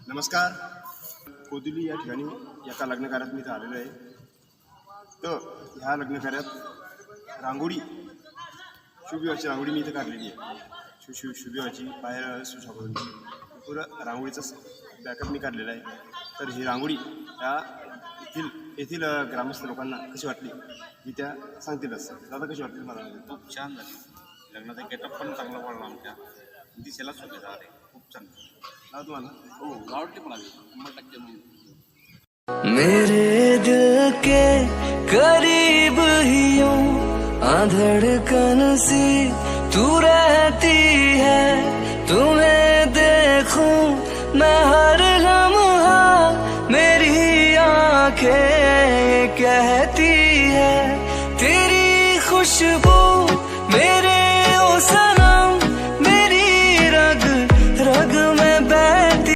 नमस्कार. कोदिली या ठिकाणी एका लग्नकार्यात मी इथं आलेलो आहे. तर ह्या लग्नकार्यात रांगोळी शुभविवाहाची रांगोळी मी इथं काढलेली आहे. शुभविवाहाची बाहेर सुशोभनची पुरं रांगोळीचा बॅकअप मी काढलेला आहे. तर ही रांगोळी येथील ग्रामस्थ लोकांना कशी वाटली ही त्या सांगतीलच. दादा कशी वाटली मला? खूप छान झाली. लग्नाचा गेटअप पण चांगला पडला आमच्या, दिसायला सुविधा आहे. खूप छान तुम्हाला? हो, आवडली मला 100% मी. मेरे दिल के करीब ही यूं धड़कन सी तू रहती है, तुम्हें देखूं मैं हर लम्हा, मेरी आंखें कहती